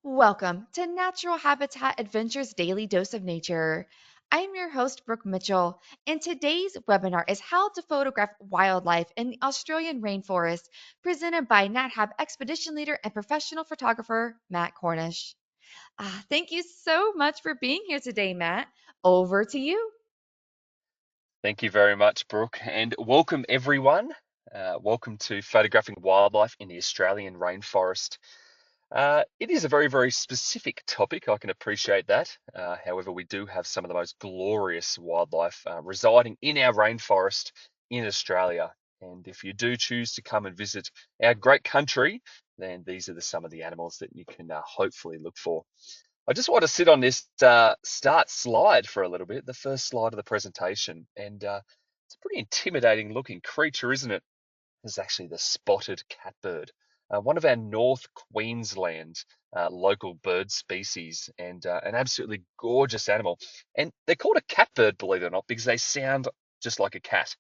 Welcome to Natural Habitat Adventures Daily Dose of Nature. I'm your host, Brooke Mitchell, and today's webinar is How to Photograph Wildlife in the Australian Rainforest, presented by NatHab Expedition Leader and Professional Photographer Matt Cornish. Thank you so much for being here today, Matt. Over to you. Thank you very much, Brooke, and welcome everyone. Welcome to Photographing Wildlife in the Australian Rainforest. It is a very, very specific topic. I can appreciate that. However, we do have some of the most glorious wildlife residing in our rainforest in Australia. And if you do choose to come and visit our great country, then these are some of the animals that you can hopefully look for. I just want to sit on this start slide for a little bit, the first slide of the presentation. And it's a pretty intimidating looking creature, isn't it? It's actually the spotted catbird, one of our North Queensland local bird species, and an absolutely gorgeous animal. And they're called a catbird, believe it or not, because they sound just like a cat.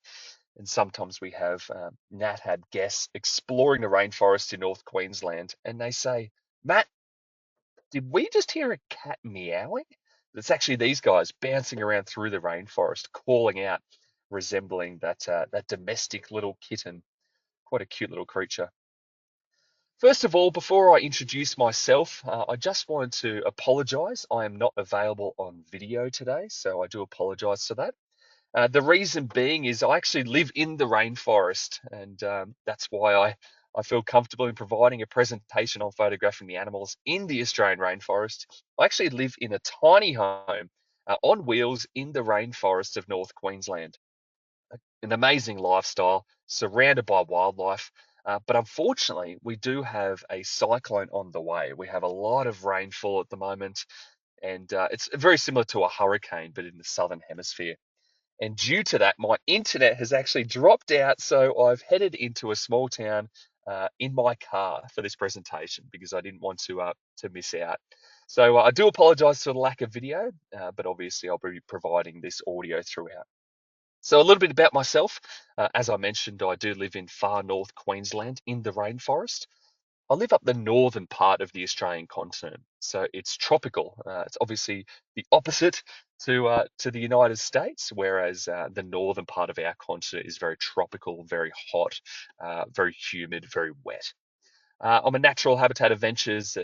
And sometimes we have NatHab guests exploring the rainforest in North Queensland, and they say, Matt, did we just hear a cat meowing? It's actually these guys bouncing around through the rainforest, calling out, resembling that domestic little kitten. Quite a cute little creature. First of all, before I introduce myself, I just wanted to apologise. I am not available on video today, so I do apologise for that. The reason being is I actually live in the rainforest, and that's why I feel comfortable in providing a presentation on photographing the animals in the Australian rainforest. I actually live in a tiny home on wheels in the rainforest of North Queensland. An amazing lifestyle, surrounded by wildlife. But unfortunately, we do have a cyclone on the way. We have a lot of rainfall at the moment, and it's very similar to a hurricane, but in the southern hemisphere. And due to that, my internet has actually dropped out. So I've headed into a small town in my car for this presentation because I didn't want to miss out. So I do apologize for the lack of video, but obviously I'll be providing this audio throughout. So a little bit about myself. As I mentioned, I do live in far north Queensland in the rainforest. I live up the northern part of the Australian continent, so it's tropical. It's obviously the opposite to the United States, whereas the northern part of our continent is very tropical, very hot, very humid, very wet. I'm a Natural Habitat Adventures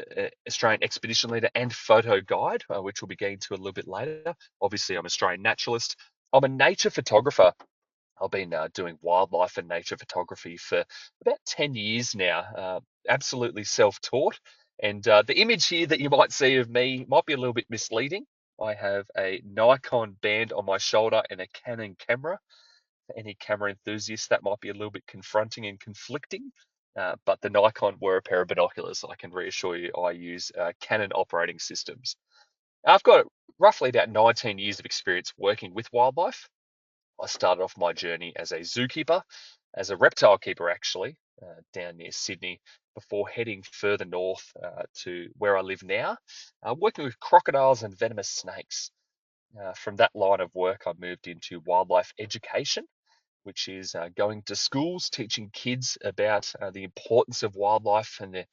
Australian expedition leader and photo guide, which we'll be getting to a little bit later. Obviously, I'm an Australian naturalist. I'm a nature photographer. I've been doing wildlife and nature photography for about 10 years now, absolutely self-taught. And the image here that you might see of me might be a little bit misleading. I have a Nikon band on my shoulder and a Canon camera. For any camera enthusiasts, that might be a little bit confronting and conflicting. But the Nikon were a pair of binoculars. I can reassure you, I use Canon operating systems. I've got roughly about 19 years of experience working with wildlife. I started off my journey as a zookeeper, as a reptile keeper actually, down near Sydney, before heading further north to where I live now, working with crocodiles and venomous snakes. From that line of work, I moved into wildlife education, which is going to schools, teaching kids about the importance of wildlife and the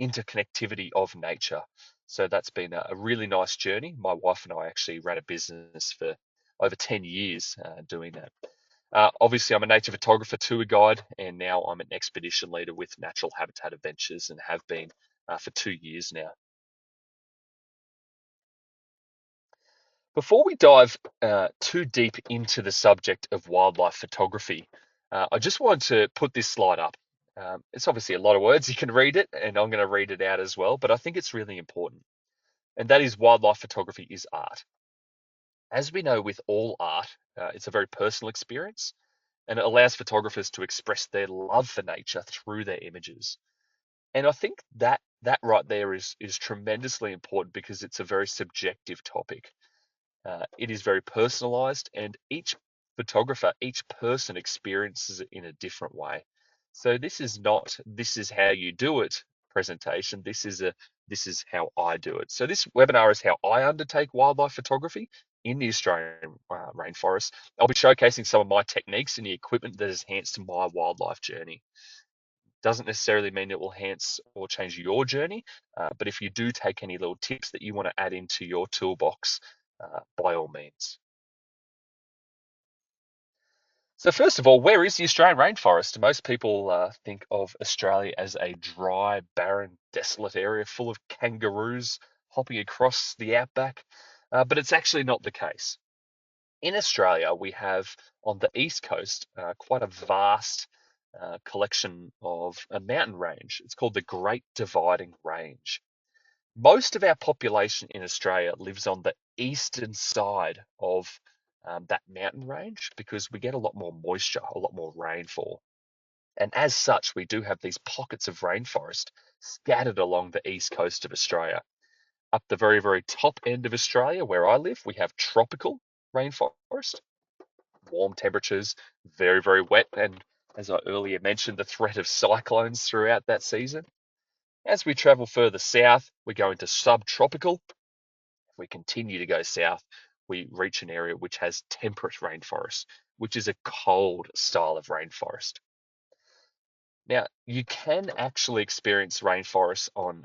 interconnectivity of nature. So that's been a really nice journey. My wife and I actually ran a business for over 10 years doing that. Obviously, I'm a nature photographer, tour guide, and now I'm an expedition leader with Natural Habitat Adventures and have been for 2 years now. Before we dive too deep into the subject of wildlife photography, I just wanted to put this slide up. It's obviously a lot of words. You can read it, and I'm going to read it out as well, but I think it's really important. And that is wildlife photography is art. As we know with all art, it's a very personal experience, and it allows photographers to express their love for nature through their images. And I think that right there is tremendously important because it's a very subjective topic. It is very personalized, and each photographer, each person experiences it in a different way. So this is not this is how you do it presentation. This is how I do it. So this webinar is how I undertake wildlife photography in the Australian rainforest. I'll be showcasing some of my techniques and the equipment that has enhanced my wildlife journey. Doesn't necessarily mean it will enhance or change your journey, but if you do take any little tips that you want to add into your toolbox, by all means. So first of all, where is the Australian rainforest? Most people think of Australia as a dry, barren, desolate area full of kangaroos hopping across the outback, but it's actually not the case. In Australia, we have on the east coast quite a vast collection of a mountain range. It's called the Great Dividing Range. Most of our population in Australia lives on the eastern side of that mountain range because we get a lot more moisture, a lot more rainfall. And as such, we do have these pockets of rainforest scattered along the east coast of Australia. Up the very, very top end of Australia, where I live, we have tropical rainforest, warm temperatures, very, very wet, and as I earlier mentioned, the threat of cyclones throughout that season. As we travel further south, we go into subtropical. If we continue to go south, we reach an area which has temperate rainforest, which is a cold style of rainforest. Now, you can actually experience rainforests on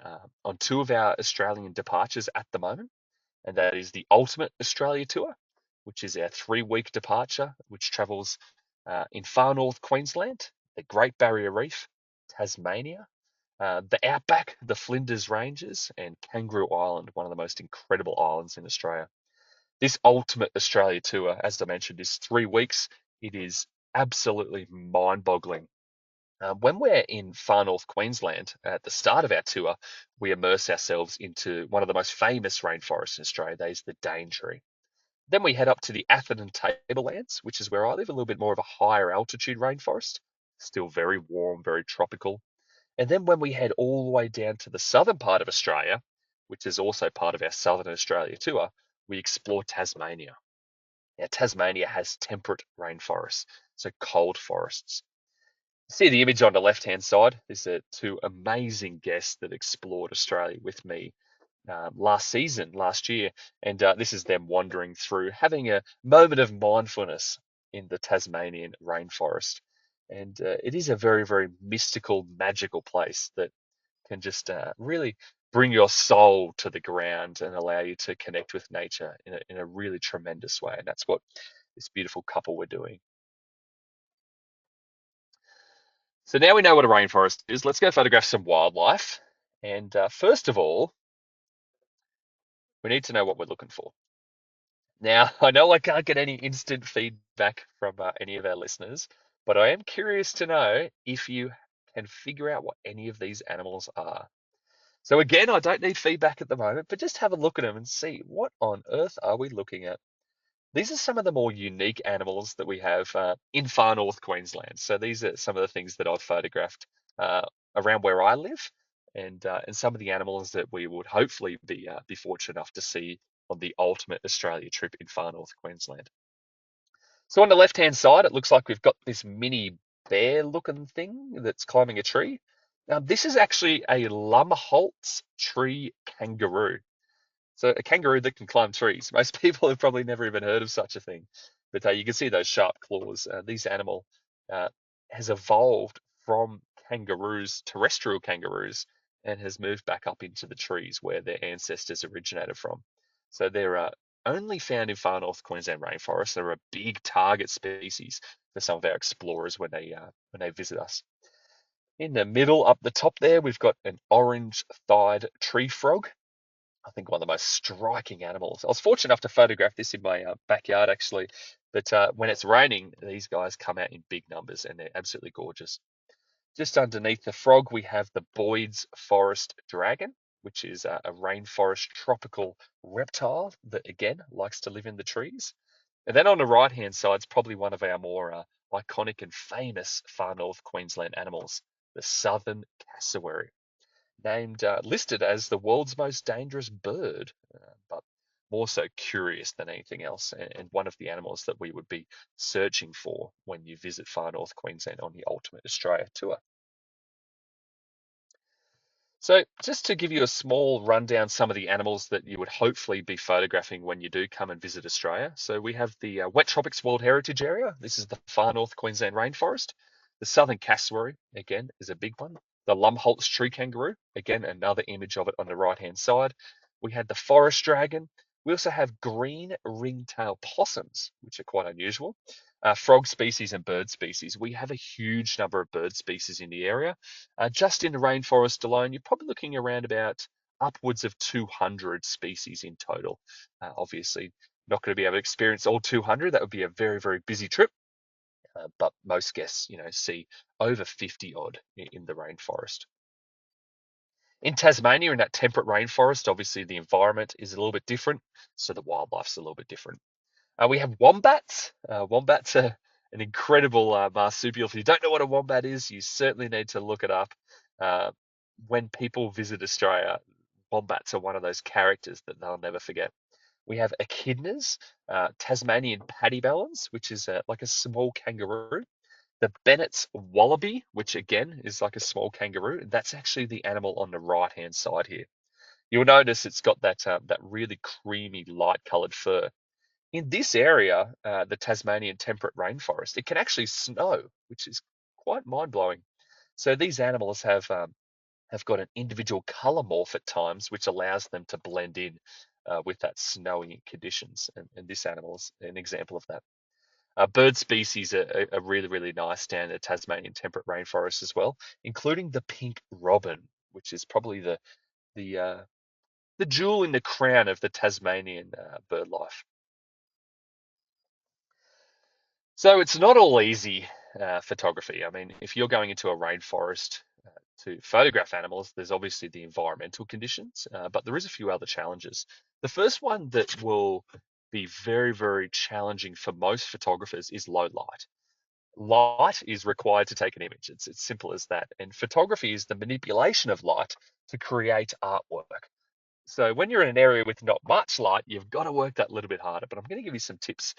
two of our Australian departures at the moment, and that is the Ultimate Australia Tour, which is our 3-week departure, which travels in far north Queensland, the Great Barrier Reef, Tasmania, the Outback, the Flinders Ranges, and Kangaroo Island, one of the most incredible islands in Australia. This Ultimate Australia Tour, as I mentioned, is 3 weeks. It is absolutely mind-boggling. When we're in far north Queensland at the start of our tour, we immerse ourselves into one of the most famous rainforests in Australia. That is the Daintree. Then we head up to the Atherton Tablelands, which is where I live, a little bit more of a higher altitude rainforest, still very warm, very tropical. And then when we head all the way down to the southern part of Australia, which is also part of our Southern Australia tour, we explore Tasmania. Now, Tasmania has temperate rainforests, so cold forests. See the image on the left-hand side. These are two amazing guests that explored Australia with me last year, and this is them wandering through, having a moment of mindfulness in the Tasmanian rainforest. And it is a very, very mystical, magical place that can just really bring your soul to the ground and allow you to connect with nature in a really tremendous way. And that's what this beautiful couple were doing. So now we know what a rainforest is. Let's go photograph some wildlife. And first of all, we need to know what we're looking for. Now, I know I can't get any instant feedback from any of our listeners, but I am curious to know if you can figure out what any of these animals are. So again, I don't need feedback at the moment, but just have a look at them and see what on earth are we looking at. These are some of the more unique animals that we have in far north Queensland. So these are some of the things that I've photographed uh, around where I live, and some of the animals that we would hopefully be fortunate enough to see on the ultimate Australia trip in far north Queensland. So on the left-hand side, it looks like we've got this mini bear-looking thing that's climbing a tree. Now, this is actually a Lumholtz tree kangaroo. So a kangaroo that can climb trees. Most people have probably never even heard of such a thing, but you can see those sharp claws. This animal uh, has evolved from kangaroos, terrestrial kangaroos, and has moved back up into the trees where their ancestors originated from. So they're only found in far north Queensland rainforest. They're a big target species for some of our explorers when they visit us. In the middle, up the top there, we've got an orange-thighed tree frog. I think one of the most striking animals. I was fortunate enough to photograph this in my backyard actually, but when it's raining, these guys come out in big numbers and they're absolutely gorgeous. Just underneath the frog, we have the Boyd's forest dragon, which is a rainforest tropical reptile that again likes to live in the trees. And then on the right hand side is probably one of our more iconic and famous far north Queensland animals, the southern cassowary, named listed as the world's most dangerous bird, but more so curious than anything else, and one of the animals that we would be searching for when you visit far north Queensland on the Ultimate Australia tour. So just to give you a small rundown, some of the animals that you would hopefully be photographing when you do come and visit Australia. So we have the Wet Tropics World Heritage Area. This is the far north Queensland rainforest. The southern cassowary, again, is a big one. The Lumholtz tree kangaroo, again, another image of it on the right-hand side. We had the forest dragon. We also have green ringtail possums, which are quite unusual. Frog species and bird species. We have a huge number of bird species in the area. Just in the rainforest alone, you're probably looking around about upwards of 200 species in total. Obviously, not going to be able to experience all 200. That would be a very, very busy trip. But most guests, see over 50 odd in the rainforest. In Tasmania, in that temperate rainforest, obviously the environment is a little bit different, so the wildlife's a little bit different. We have wombats. Wombats are an incredible marsupial. If you don't know what a wombat is, you certainly need to look it up. Uh, when people visit Australia, wombats are one of those characters that they'll never forget. We have echidnas, Tasmanian paddybellans, which is like a small kangaroo. The Bennett's wallaby, which again is like a small kangaroo. That's actually the animal on the right-hand side here. You'll notice it's got that really creamy, light-coloured fur. In this area, the Tasmanian temperate rainforest, it can actually snow, which is quite mind-blowing. So these animals have got an individual colour morph at times, which allows them to blend in with that snowy conditions. And this animal is an example of that. Bird species are really, really nice down in the Tasmanian temperate rainforest as well, including the pink robin, which is probably the uh, the jewel in the crown of the Tasmanian bird life. So it's not all easy photography. I mean, if you're going into a rainforest to photograph animals, there's obviously the environmental conditions, but there is a few other challenges. The first one that will be very, very challenging for most photographers is low light. Light is required to take an image. It's as simple as that. And photography is the manipulation of light to create artwork. So when you're in an area with not much light, you've got to work that little bit harder. But I'm going to give you some tips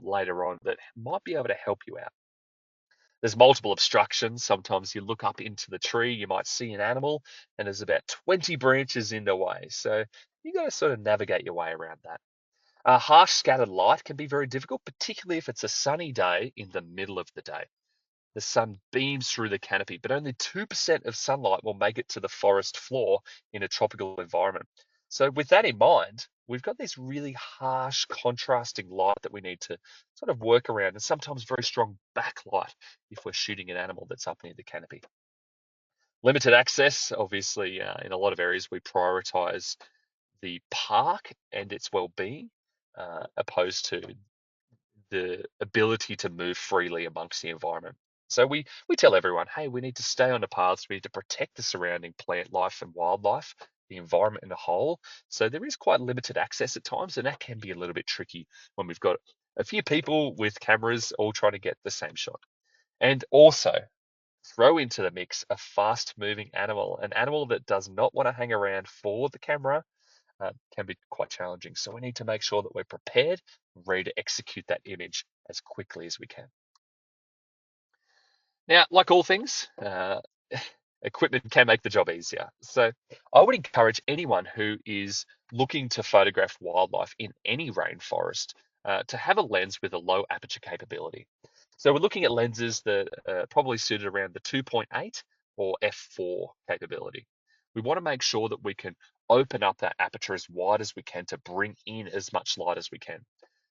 later on that might be able to help you out. There's multiple obstructions. Sometimes you look up into the tree, you might see an animal, and there's about 20 branches in the way. So you got to sort of navigate your way around that. Harsh scattered light can be very difficult, particularly if it's a sunny day in the middle of the day. The sun beams through the canopy, but only 2% of sunlight will make it to the forest floor in a tropical environment. So, with that in mind, we've got this really harsh, contrasting light that we need to sort of work around, and sometimes very strong backlight if we're shooting an animal that's up near the canopy. Limited access, obviously, in a lot of areas, we prioritize the park and its well-being, opposed to the ability to move freely amongst the environment. So we tell everyone, hey, we need to stay on the paths, we need to protect the surrounding plant life and wildlife, the environment in a whole. So there is quite limited access at times, and that can be a little bit tricky when we've got a few people with cameras all trying to get the same shot. And also throw into the mix a fast moving animal, an animal that does not want to hang around for the camera, can be quite challenging. So we need to make sure that we're prepared, ready to execute that image as quickly as we can. Now, like all things, equipment can make the job easier. So I would encourage anyone who is looking to photograph wildlife in any rainforest to have a lens with a low aperture capability. So we're looking at lenses that are probably suited around the 2.8 or f4 capability. We want to make sure that we can open up that aperture as wide as we can to bring in as much light as we can.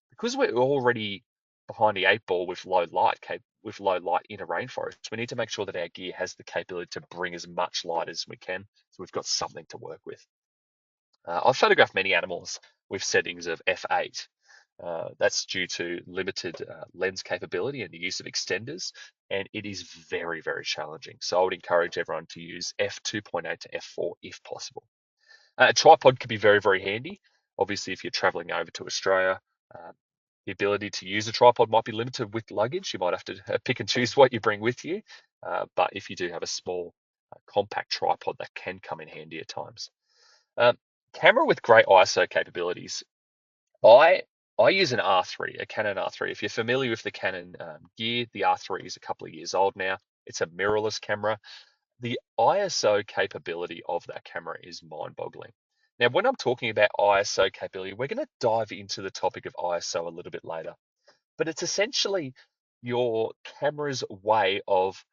Because we're already behind the eight ball with low light in a rainforest, we need to make sure that our gear has the capability to bring as much light as we can, so we've got something to work with. I've photographed many animals with settings of f8. That's due to limited lens capability and the use of extenders, and it is very, very challenging. So I would encourage everyone to use f2.8 to f4 if possible. A tripod can be very, very handy. Obviously, if you're traveling over to Australia, uh, the ability to use a tripod might be limited with luggage. You might have to pick and choose what you bring with you. But if you do have a small, compact tripod, that can come in handy at times. Um, Camera with great ISO capabilities. I I use an R3, a Canon R3. If you're familiar with the Canon gear, the R3 is a couple of years old now. It's a mirrorless camera. The ISO capability of that camera is mind-boggling. Now, when I'm talking about ISO capability, we're going to dive into the topic of ISO a little bit later, but it's essentially your camera's way of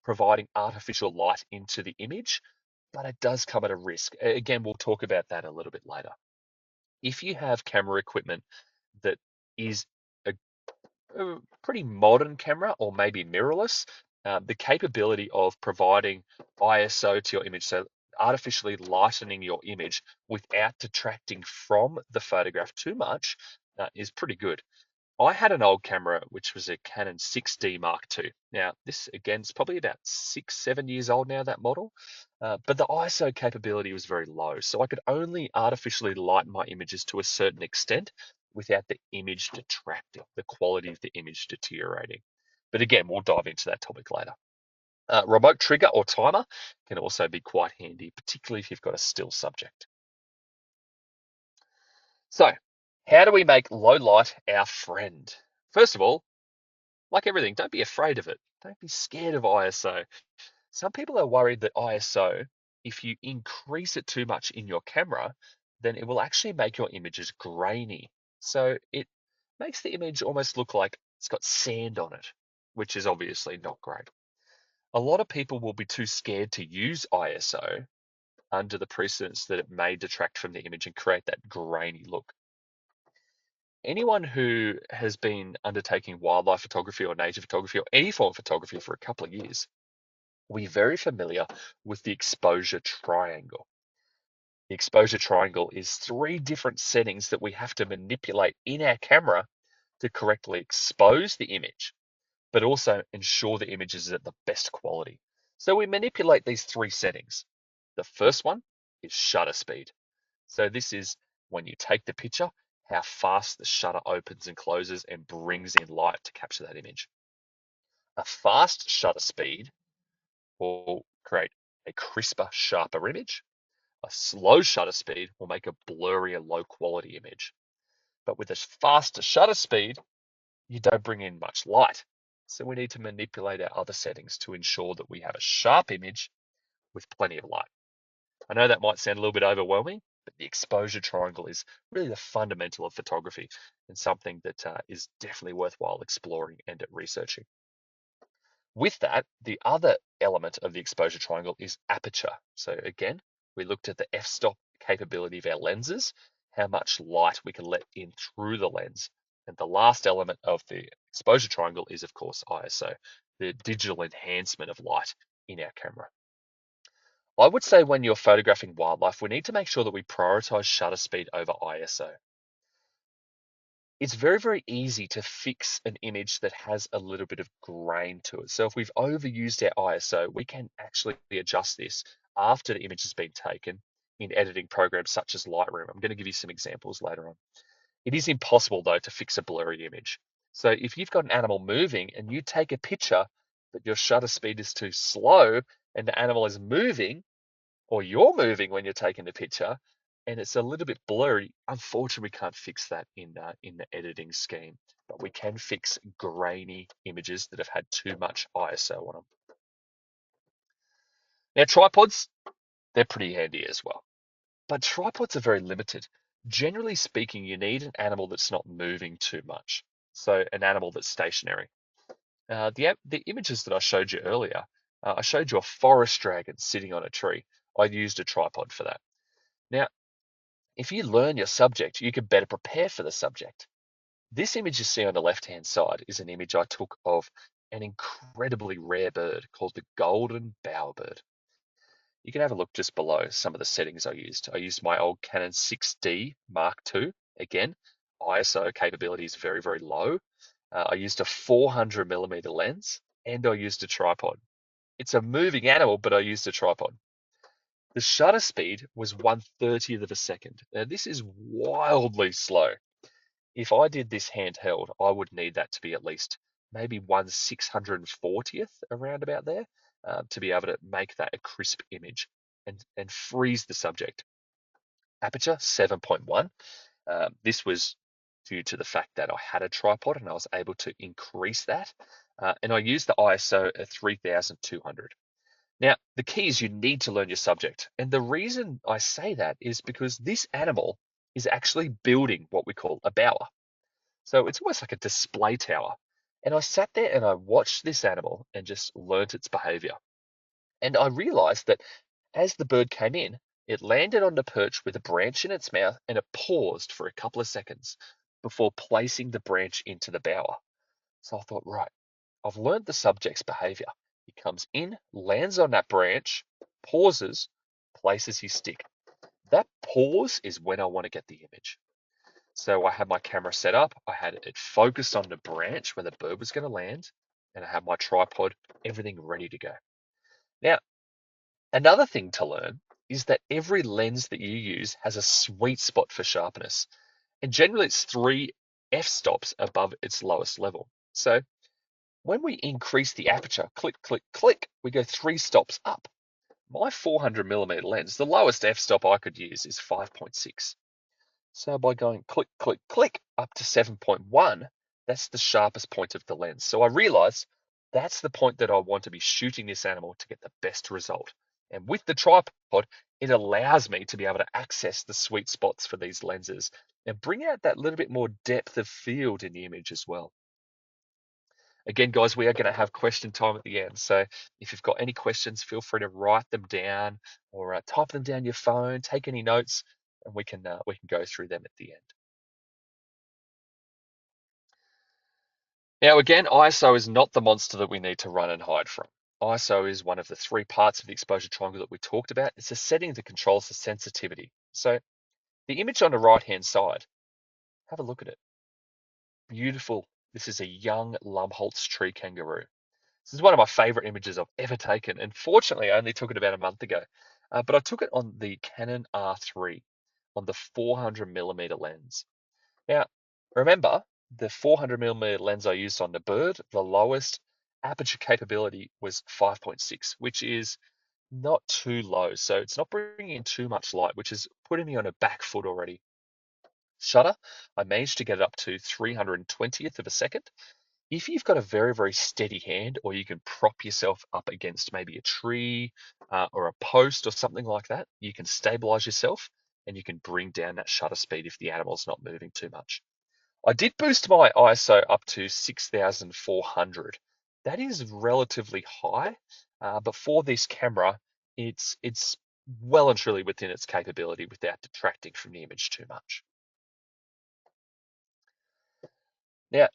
providing artificial light into the image, but it does come at a risk. Again, we'll talk about that a little bit later. If you have camera equipment that is a pretty modern camera or maybe mirrorless, the capability of providing ISO to your image, so artificially lightening your image without detracting from the photograph too much, is pretty good. I had an old camera, which was a Canon 6D Mark II. Now, this again is probably about 6, 7 years old now, that model, but the ISO capability was very low. So I could only artificially lighten my images to a certain extent without the image detracting, the quality of the image deteriorating. But again, we'll dive into that topic later. Remote trigger or timer can also be quite handy, particularly if you've got a still subject. So, how do we make low light our friend? First of all, like everything, don't be afraid of it. Don't be scared of ISO. Some people are worried that ISO, if you increase it too much in your camera, then it will actually make your images grainy. So it makes the image almost look like it's got sand on it, which is obviously not great. A lot of people will be too scared to use ISO under the precedence that it may detract from the image and create that grainy look. Anyone who has been undertaking wildlife photography or nature photography or any form of photography for a couple of years will be very familiar with the exposure triangle. The exposure triangle is 3 different settings that we have to manipulate in our camera to correctly expose the image, but also ensure the image is at the best quality. So we manipulate these 3 settings. The first one is shutter speed. So this is when you take the picture, how fast the shutter opens and closes and brings in light to capture that image. A fast shutter speed will create a crisper, sharper image. A slow shutter speed will make a blurrier, low quality image. But with a faster shutter speed, you don't bring in much light. So we need to manipulate our other settings to ensure that we have a sharp image with plenty of light. I know that might sound a little bit overwhelming, but the exposure triangle is really the fundamental of photography and something that is definitely worthwhile exploring and researching. With that, the other element of the exposure triangle is aperture. So again, we looked at the f-stop capability of our lenses, how much light we can let in through the lens. And the last element of the exposure triangle is, of course, ISO, the digital enhancement of light in our camera. I would say when you're photographing wildlife, we need to make sure that we prioritize shutter speed over ISO. It's very, very easy to fix an image that has a little bit of grain to it. So if we've overused our ISO, we can actually adjust this after the image has been taken in editing programs such as Lightroom. I'm going to give you some examples later on. It is impossible though to fix a blurry image. So if you've got an animal moving and you take a picture, but your shutter speed is too slow and the animal is moving, or you're moving when you're taking the picture, and it's a little bit blurry, unfortunately, we can't fix that in the editing scheme, but we can fix grainy images that have had too much ISO on them. Now, tripods, they're pretty handy as well, but tripods are very limited. Generally speaking, you need an animal that's not moving too much, so an animal that's stationary. The images that I showed you earlier, I showed you a forest dragon sitting on a tree. I used a tripod for that. Now, if you learn your subject, you can better prepare for the subject. This image you see on the left-hand side is an image I took of an incredibly rare bird called the golden bowerbird. You can have a look just below some of the settings I used. I used my old Canon 6D Mark II. Again, ISO capability is very, very low. I used a 400mm lens and I used a tripod. It's a moving animal, but I used a tripod. The shutter speed was 1/30th of a second. Now, this is wildly slow. If I did this handheld, I would need that to be at least maybe 1/640th, around about there, to be able to make that a crisp image and freeze the subject. Aperture 7.1. This was due to the fact that I had a tripod and I was able to increase that. And I used the ISO at 3200. Now, the key is you need to learn your subject. And the reason I say that is because this animal is actually building what we call a bower. So it's almost like a display tower. And I sat there and I watched this animal and just learnt its behavior. And I realized that as the bird came in, it landed on the perch with a branch in its mouth and it paused for a couple of seconds before placing the branch into the bower. So I thought, right, I've learned the subject's behavior. He comes in, lands on that branch, pauses, places his stick. That pause is when I want to get the image. So I had my camera set up, I had it focused on the branch where the bird was going to land, and I had my tripod, everything ready to go. Now, another thing to learn is that every lens that you use has a sweet spot for sharpness, and generally it's 3 f-stops above its lowest level. So when we increase the aperture, click, click, click, we go 3 stops up. My 400mm lens, the lowest f-stop I could use is 5.6. So by going click, click, click up to 7.1, that's the sharpest point of the lens. So I realized that's the point that I want to be shooting this animal to get the best result. And with the tripod, it allows me to be able to access the sweet spots for these lenses and bring out that little bit more depth of field in the image as well. Again, guys, we are going to have question time at the end. So if you've got any questions, feel free to write them down or type them down your phone, take any notes, and we can go through them at the end. Now, again, ISO is not the monster that we need to run and hide from. ISO is one of the 3 parts of the exposure triangle that we talked about. It's a setting that controls the sensitivity. So the image on the right-hand side, have a look at it. Beautiful. This is a young Lumholtz tree kangaroo. This is one of my favorite images I've ever taken. And fortunately, I only took it about a month ago. But I took it on the Canon R3 on the 400mm lens. Now, remember, the 400mm lens I used on the bird, the lowest aperture capability was 5.6, which is not too low. So it's not bringing in too much light, which is putting me on a back foot already. Shutter, I managed to get it up to 320th of a second. If you've got a very, very steady hand, or you can prop yourself up against maybe a tree or a post or something like that, you can stabilize yourself and you can bring down that shutter speed if the animal's not moving too much. I did boost my ISO up to 6,400. That is relatively high, but for this camera, it's well and truly within its capability without detracting from the image too much. Now,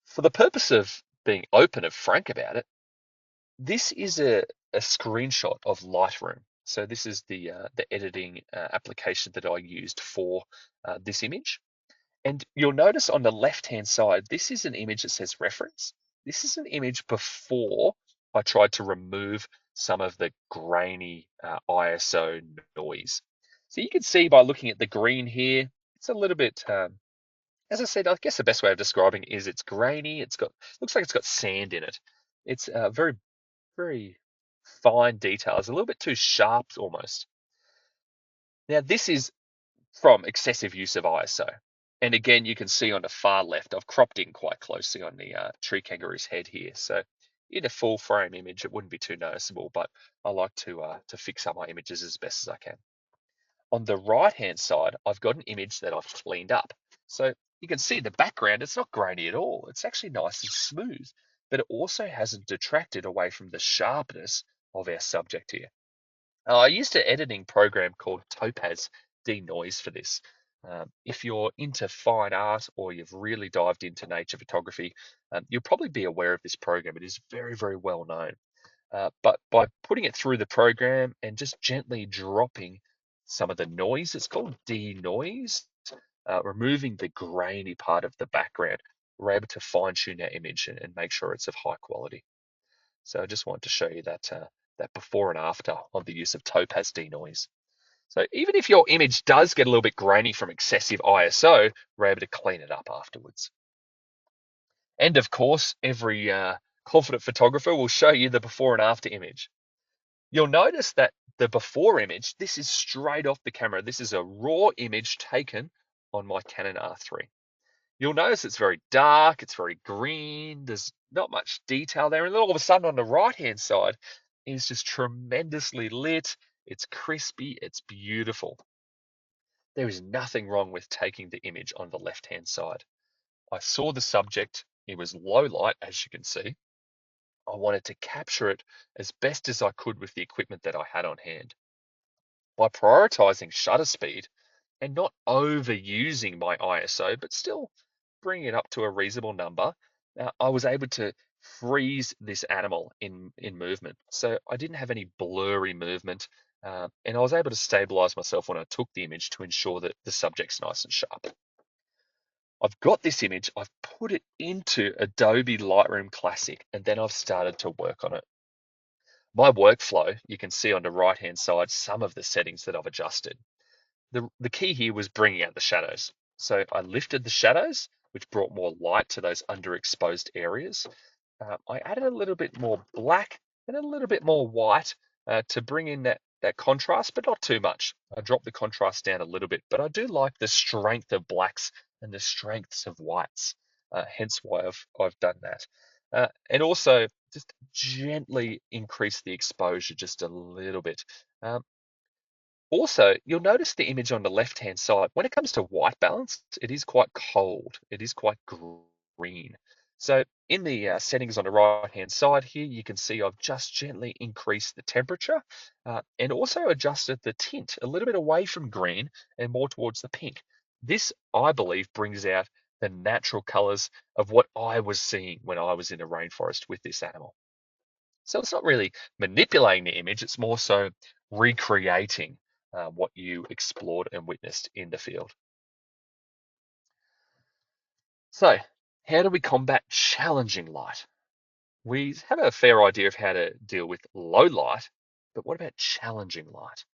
for the purpose of being open and frank about it, this is a screenshot of Lightroom. So this is the editing application that I used for this image. And you'll notice on the left-hand side, this is an image that says reference. This is an image before I tried to remove some of the grainy ISO noise. So you can see by looking at the green here, it's a little bit, as I said, I guess the best way of describing it is it's grainy. Looks like it's got sand in it. It's very, very fine details, a little bit too sharp almost. Now this is from excessive use of ISO. And again, you can see on the far left, I've cropped in quite closely on the tree kangaroo's head here. So in a full frame image, it wouldn't be too noticeable, but I like to fix up my images as best as I can. On the right-hand side, I've got an image that I've cleaned up. So you can see in the background, it's not grainy at all. It's actually nice and smooth, but it also hasn't detracted away from the sharpness of our subject here. I used an editing program called Topaz Denoise for this. If you're into fine art or you've really dived into nature photography, you'll probably be aware of this program. It is very, very well known. But by putting it through the program and just gently dropping some of the noise, it's called denoise, removing the grainy part of the background, we're able to fine tune our image and make sure it's of high quality. So I just wanted to show you that before and after of the use of Topaz denoise. So even if your image does get a little bit grainy from excessive ISO, we're able to clean it up afterwards. And of course, every confident photographer will show you the before and after image. You'll notice that the before image, this is straight off the camera. This is a raw image taken on my Canon R3. You'll notice it's very dark, it's very green, there's not much detail there. And then all of a sudden on the right-hand side is just tremendously lit, it's crispy, it's beautiful. There is nothing wrong with taking the image on the left-hand side. I saw the subject, it was low light, as you can see. I wanted to capture it as best as I could with the equipment that I had on hand. By prioritizing shutter speed and not overusing my ISO, but still bringing it up to a reasonable number, I was able to freeze this animal in movement. So I didn't have any blurry movement, and I was able to stabilize myself when I took the image to ensure that the subject's nice and sharp. I've got this image, I've put it into Adobe Lightroom Classic, and then I've started to work on it. My workflow, you can see on the right-hand side some of the settings that I've adjusted. The key here was bringing out the shadows. So I lifted the shadows, which brought more light to those underexposed areas. I added a little bit more black and a little bit more white to bring in that contrast, but not too much. I dropped the contrast down a little bit, but I do like the strength of blacks and the strengths of whites, hence why I've done that. And also just gently increase the exposure just a little bit. Um, Also, you'll notice the image on the left-hand side. When it comes to white balance, it is quite cold. It is quite green. So in the settings on the right-hand side here, you can see I've just gently increased the temperature and also adjusted the tint a little bit away from green and more towards the pink. This, I believe, brings out the natural colors of what I was seeing when I was in the rainforest with this animal. So it's not really manipulating the image, it's more so recreating what you explored and witnessed in the field. So, how do we combat challenging light? We have a fair idea of how to deal with low light, but what about challenging light?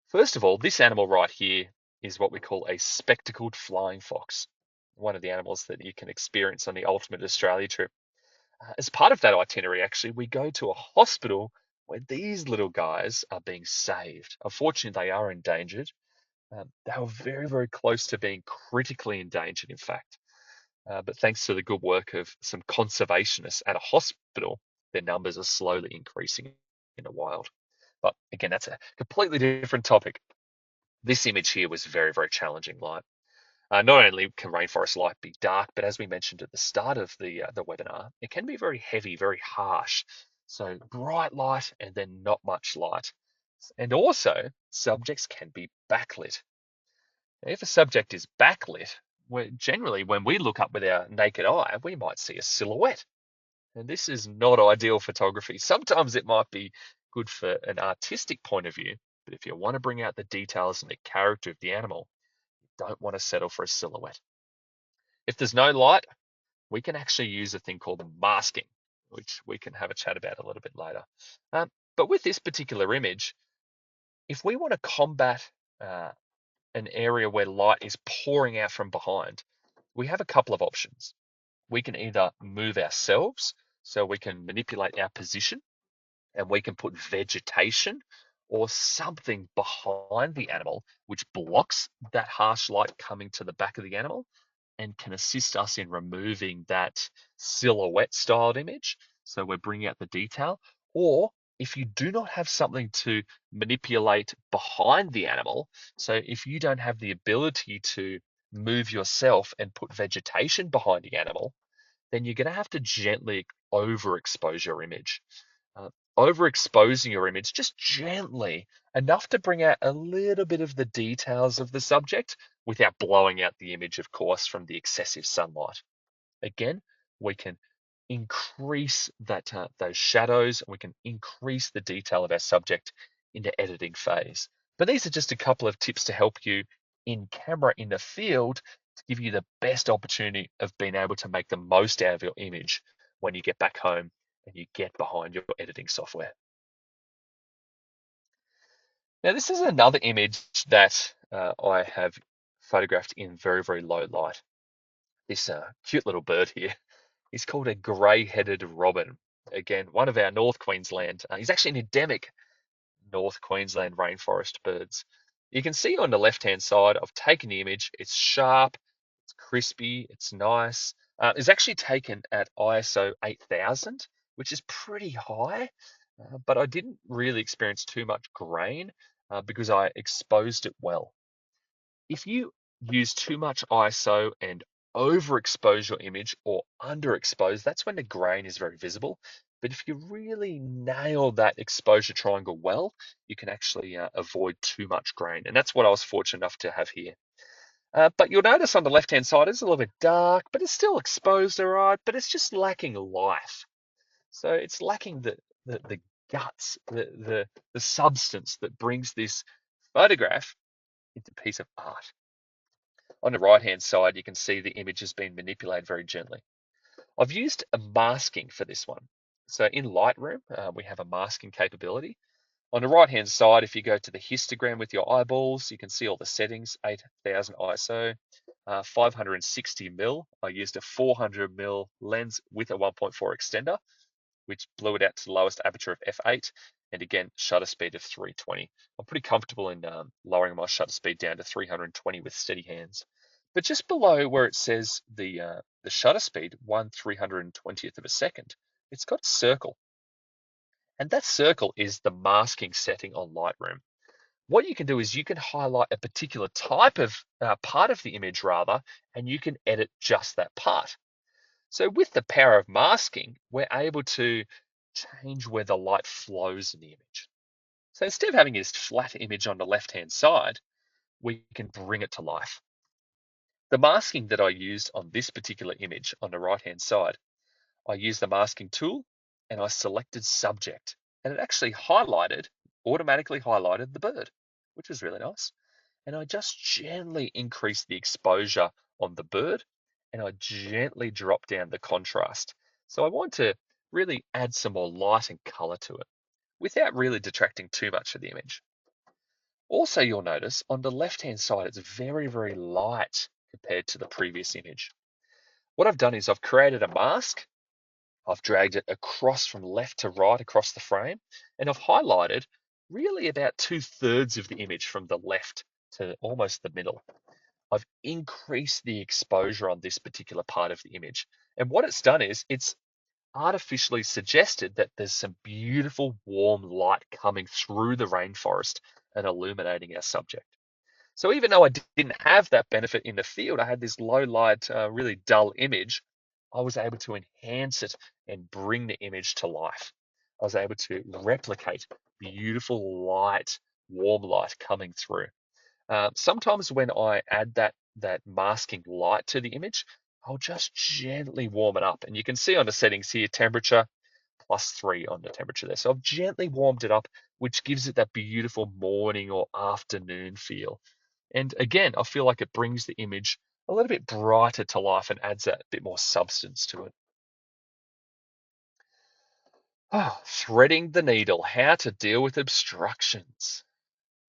First of all, this animal right here is what we call a spectacled flying fox, one of the animals that you can experience on the Ultimate Australia trip. As part of that itinerary, actually, we go to a hospital where these little guys are being saved. Unfortunately, they are endangered. They were very, very close to being critically endangered, in fact. But thanks to the good work of some conservationists at a hospital, their numbers are slowly increasing in the wild. But again, that's a completely different topic. This image here was very, very challenging light. Not only can rainforest light be dark, but as we mentioned at the start of the webinar, it can be very heavy, very harsh. So bright light and then not much light. And also, subjects can be backlit. If a subject is backlit, generally when we look up with our naked eye, we might see a silhouette. And this is not ideal photography. Sometimes it might be good for an artistic point of view, but if you want to bring out the details and the character of the animal, don't want to settle for a silhouette. If there's no light, we can actually use a thing called masking, which we can have a chat about a little bit later. But with this particular image, if we want to combat uh, an area where light is pouring out from behind, we have a couple of options. We can either move ourselves, so we can manipulate our position and we can put vegetation or something behind the animal which blocks that harsh light coming to the back of the animal and can assist us in removing that silhouette styled image. So we're bringing out the detail. Or if you do not have something to manipulate behind the animal, so if you don't have the ability to move yourself and put vegetation behind the animal, then you're going to have to gently overexpose your image. Uh, Overexposing your image just gently, enough to bring out a little bit of the details of the subject without blowing out the image, of course, from the excessive sunlight. Again, we can increase those shadows, we can increase the detail of our subject in the editing phase. But these are just a couple of tips to help you in camera in the field to give you the best opportunity of being able to make the most out of your image when you get back home and you get behind your editing software. Now, this is another image that I have photographed in very, very low light. This cute little bird here is called a grey-headed robin. Again, one of our North Queensland, he's actually an endemic North Queensland rainforest birds. You can see on the left-hand side, I've taken the image. It's sharp, it's crispy, it's nice. It's actually taken at ISO 8000, which is pretty high, but I didn't really experience too much grain because I exposed it well. If you use too much ISO and overexpose your image or underexpose, that's when the grain is very visible. But if you really nail that exposure triangle well, you can actually avoid too much grain. And that's what I was fortunate enough to have here. But you'll notice on the left-hand side, it's a little bit dark, but it's still exposed all right, but it's just lacking life. So it's lacking the guts, the substance that brings this photograph into a piece of art. On the right-hand side, you can see the image has been manipulated very gently. I've used a masking for this one. So in Lightroom, we have a masking capability. On the right-hand side, if you go to the histogram with your eyeballs, you can see all the settings, 8000 ISO, 560 mil. I used a 400 mil lens with a 1.4 extender, which blew it out to the lowest aperture of f8, and again, shutter speed of 320. I'm pretty comfortable in lowering my shutter speed down to 320 with steady hands. But just below where it says the shutter speed, 1/320th of a second, it's got a circle. And that circle is the masking setting on Lightroom. What you can do is you can highlight a particular type of part of the image rather, and you can edit just that part. So with the power of masking, we're able to change where the light flows in the image. So instead of having this flat image on the left-hand side, we can bring it to life. The masking that I used on this particular image on the right-hand side, I used the masking tool and I selected subject, and it actually automatically highlighted the bird, which was really nice. And I just gently increased the exposure on the bird, and I gently dropped down the contrast. So I want to really add some more light and color to it without really detracting too much of the image. Also, you'll notice on the left-hand side, it's very, very light compared to the previous image. What I've done is I've created a mask. I've dragged it across from left to right across the frame, and I've highlighted really about 2/3 of the image from the left to almost the middle. I've increased the exposure on this particular part of the image. And what it's done is it's artificially suggested that there's some beautiful warm light coming through the rainforest and illuminating our subject. So even though I didn't have that benefit in the field, I had this low light, really dull image, I was able to enhance it and bring the image to life. I was able to replicate beautiful light, warm light coming through. Sometimes when I add that masking light to the image, I'll just gently warm it up. And you can see on the settings here, temperature +3 on the temperature there. So I've gently warmed it up, which gives it that beautiful morning or afternoon feel. And again, I feel like it brings the image a little bit brighter to life and adds that bit more substance to it. Oh, threading the needle, how to deal with obstructions.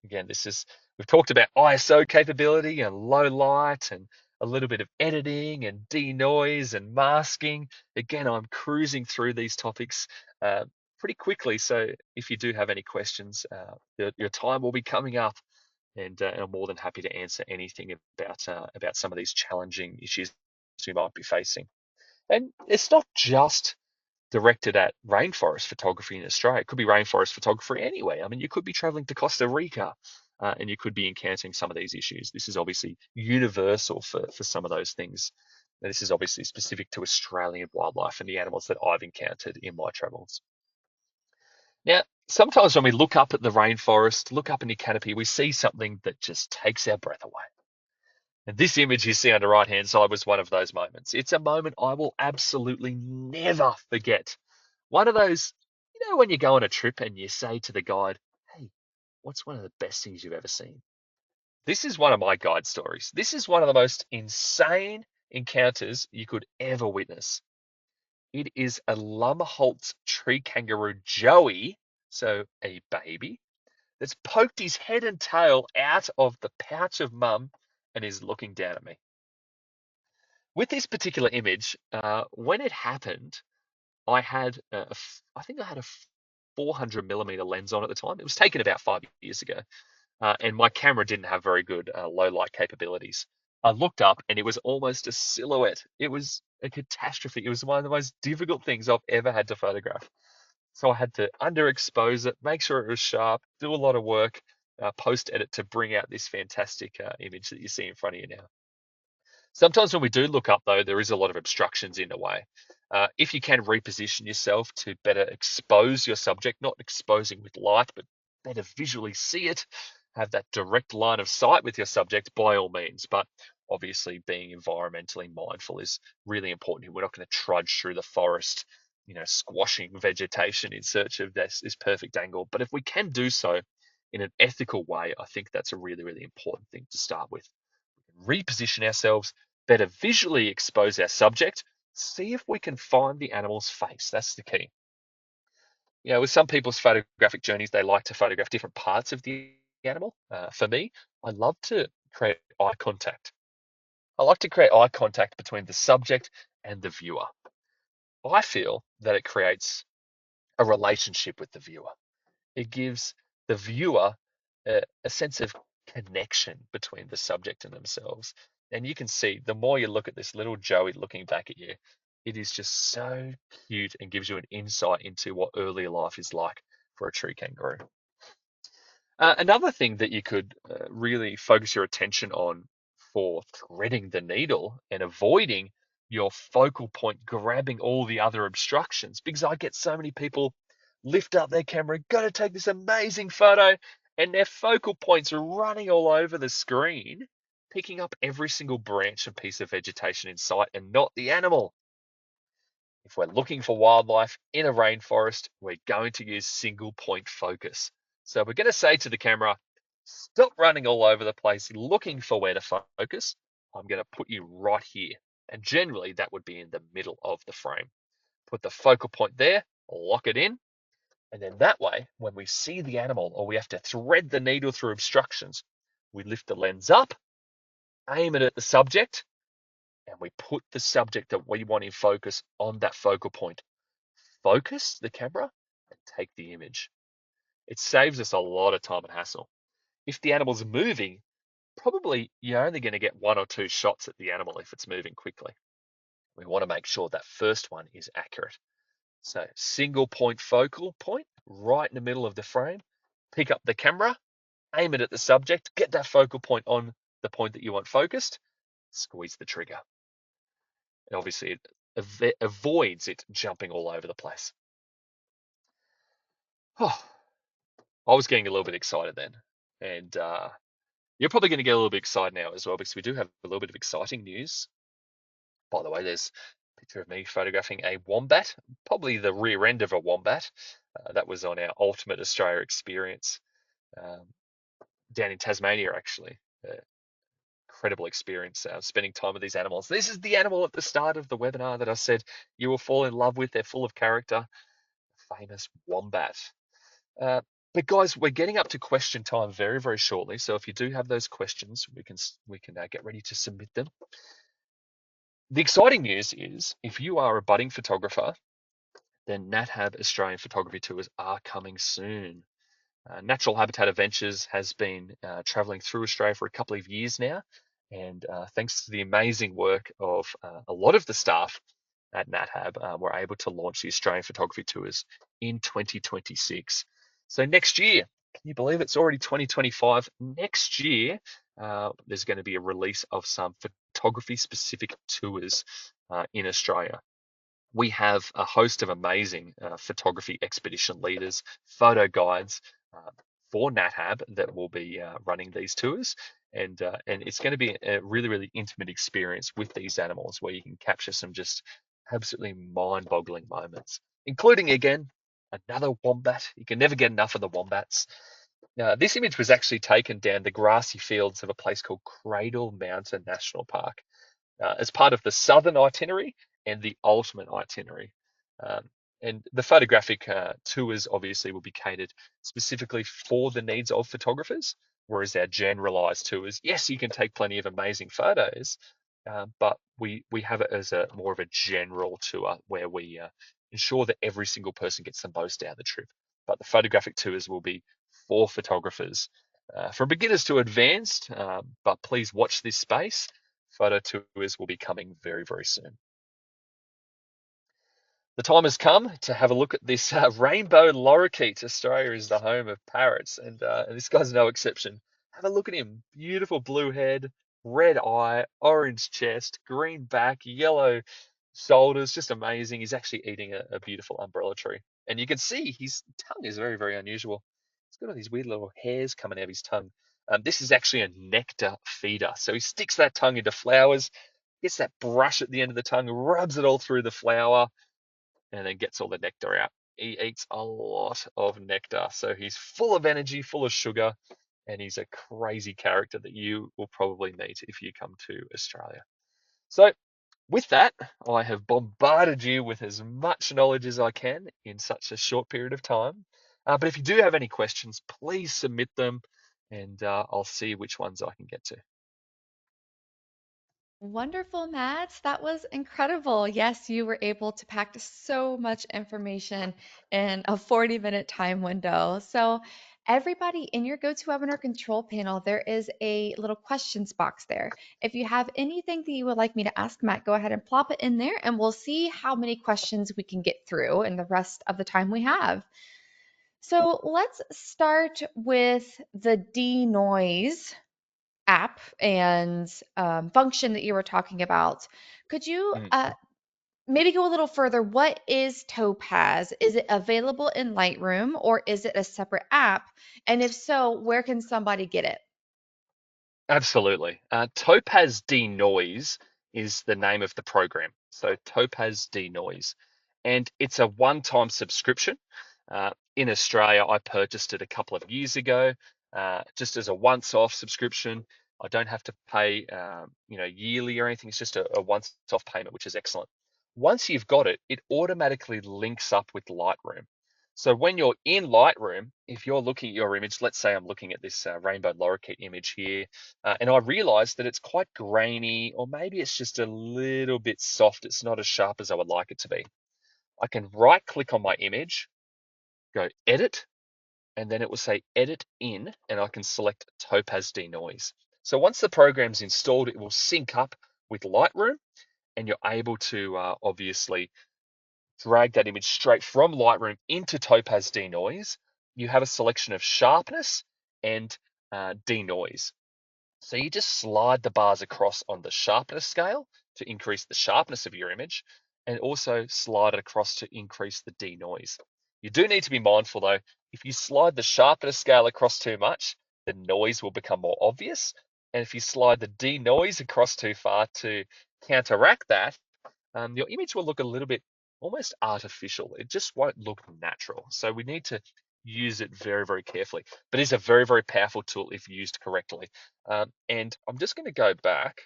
Again, we've talked about ISO capability and low light and a little bit of editing and denoise and masking. Again, I'm cruising through these topics uh, pretty quickly. So if you do have any questions, your time will be coming up, and I'm more than happy to answer anything about some of these challenging issues we might be facing. And it's not just directed at rainforest photography in Australia. It could be rainforest photography anyway. I mean, you could be traveling to Costa Rica and you could be encountering some of these issues. This is obviously universal for some of those things. And this is obviously specific to Australian wildlife and the animals that I've encountered in my travels. Now, sometimes when we look up at the rainforest, look up in the canopy, we see something that just takes our breath away. And this image you see on the right hand side was one of those moments. It's a moment I will absolutely never forget. One of those, when you go on a trip and you say to the guide, hey, what's one of the best things you've ever seen? This is one of my guide stories. This is one of the most insane encounters you could ever witness. It is a Lumholtz tree kangaroo Joey, so a baby, that's poked his head and tail out of the pouch of mum and is looking down at me. With this particular image, when it happened, I think I had a 400 millimeter lens on at the time. It was taken about 5 years ago, and my camera didn't have very good low light capabilities. I looked up and it was almost a silhouette. It was a catastrophe. It was one of the most difficult things I've ever had to photograph. So I had to underexpose it, make sure it was sharp, do a lot of work, post edit to bring out this fantastic image that you see in front of you now. Sometimes when we do look up, though, there is a lot of obstructions in the way. If you can reposition yourself to better expose your subject, not exposing with light, but better visually see it, have that direct line of sight with your subject, by all means. But obviously, being environmentally mindful is really important here. We're not going to trudge through the forest, squashing vegetation in search of this perfect angle. But if we can do so in an ethical way, I think that's a really, really important thing to start with. Reposition ourselves, better visually expose our subject, see if we can find the animal's face. That's the key. With some people's photographic journeys, they like to photograph different parts of the animal. For me, I love to create eye contact. I like to create eye contact between the subject and the viewer. I feel that it creates a relationship with the viewer. It gives the viewer a sense of connection between the subject and themselves. And you can see the more you look at this little Joey looking back at you, it is just so cute and gives you an insight into what early life is like for a tree kangaroo. Another thing that you could really focus your attention on for threading the needle and avoiding your focal point grabbing all the other obstructions, because I get so many people lift up their camera, got to take this amazing photo, and their focal points are running all over the screen, picking up every single branch and piece of vegetation in sight and not the animal. If we're looking for wildlife in a rainforest, we're going to use single point focus. So we're going to say to the camera, stop running all over the place looking for where to focus. I'm going to put you right here. And generally that would be in the middle of the frame. Put the focal point there, lock it in. And then that way, when we see the animal or we have to thread the needle through obstructions, we lift the lens up, aim it at the subject, and we put the subject that we want in focus on that focal point. Focus the camera and take the image. It saves us a lot of time and hassle. If the animal's moving, probably you're only going to get one or two shots at the animal if it's moving quickly. We want to make sure that first one is accurate. So single point focal point right in the middle of the frame, pick up the camera, aim it at the subject, get that focal point on the point that you want focused, squeeze the trigger. And obviously it avoids it jumping all over the place. Oh, I was getting a little bit excited then. And you're probably going to get a little bit excited now as well, because we do have a little bit of exciting news. By the way, there's a picture of me photographing a wombat, probably the rear end of a wombat. That was on our Ultimate Australia experience um, down in Tasmania, actually. Incredible experience spending time with these animals. This is the animal at the start of the webinar that I said you will fall in love with. They're full of character. Famous wombat. Uh, but guys, we're getting up to question time very, very shortly. So if you do have those questions, we can get ready to submit them. The exciting news is if you are a budding photographer, then NatHab Australian photography tours are coming soon. Natural Habitat Adventures has been traveling through Australia for a couple of years now. And thanks to the amazing work of a lot of the staff at NatHab, we're able to launch the Australian photography tours in 2026. So next year, can you believe it's already 2025? Next year, there's going to be a release of some photography specific tours in Australia. We have a host of amazing photography expedition leaders, photo guides uh, for NatHab that will be running these tours. And it's going to be a really, really intimate experience with these animals where you can capture some just absolutely mind-boggling moments, including, again, another wombat. You can never get enough of the wombats. This image was actually taken down the grassy fields of a place called Cradle Mountain National Park as part of the southern itinerary and the ultimate itinerary. Um, and the photographic tours obviously will be catered specifically for the needs of photographers, whereas our generalized tours, yes, you can take plenty of amazing photos, but we have it as a more of a general tour where we ensure that every single person gets the most out of the trip. But the photographic tours will be for photographers, from beginners to advanced. But please watch this space. Photo tours will be coming very, very soon. The time has come to have a look at this rainbow lorikeet. Australia is the home of parrots, and this guy's no exception. Have a look at him. Beautiful blue head, red eye, orange chest, green back, yellow shoulders, just amazing. He's actually eating a beautiful umbrella tree. And you can see his tongue is very, very unusual. He's got all these weird little hairs coming out of his tongue. This is actually a nectar feeder. So he sticks that tongue into flowers, gets that brush at the end of the tongue, rubs it all through the flower, and then gets all the nectar out. He eats a lot of nectar. So he's full of energy, full of sugar, and he's a crazy character that you will probably meet if you come to Australia. So, with that, I have bombarded you with as much knowledge as I can in such a short period of time. But if you do have any questions, please submit them and I'll see which ones I can get to. Wonderful, Matt. That was incredible. Yes, you were able to pack so much information in a 40-minute time window. So, everybody in your GoToWebinar control panel, there is a little questions box there. If you have anything that you would like me to ask Matt, go ahead and plop it in there and we'll see how many questions we can get through in the rest of the time we have. So, let's start with the denoise app and function that you were talking about. Could you Mm. maybe go a little further? What is Topaz? Is it available in Lightroom or is it a separate app? And if so, where can somebody get it? Absolutely. Topaz Denoise is the name of the program. So Topaz Denoise. And it's a one-time subscription. In Australia, I purchased it a couple of years ago, just as a once-off subscription. I don't have to pay, yearly or anything. It's just a once-off payment, which is excellent. Once you've got it, it automatically links up with Lightroom. So when you're in Lightroom, if you're looking at your image, let's say I'm looking at this rainbow lorikeet image here, and I realize that it's quite grainy, or maybe it's just a little bit soft. It's not as sharp as I would like it to be. I can right click on my image, go edit, and then it will say edit in, and I can select Topaz Denoise. So once the program's installed, it will sync up with Lightroom, and you're able to obviously drag that image straight from Lightroom into Topaz Denoise. You have a selection of sharpness and denoise. So you just slide the bars across on the sharpness scale to increase the sharpness of your image, and also slide it across to increase the denoise. You do need to be mindful though, if you slide the sharpness scale across too much, the noise will become more obvious. And if you slide the denoise across too far to counteract that, your image will look a little bit almost artificial. It just won't look natural. So we need to use it very, very carefully. But it's a very, very powerful tool if used correctly. And I'm just going to go back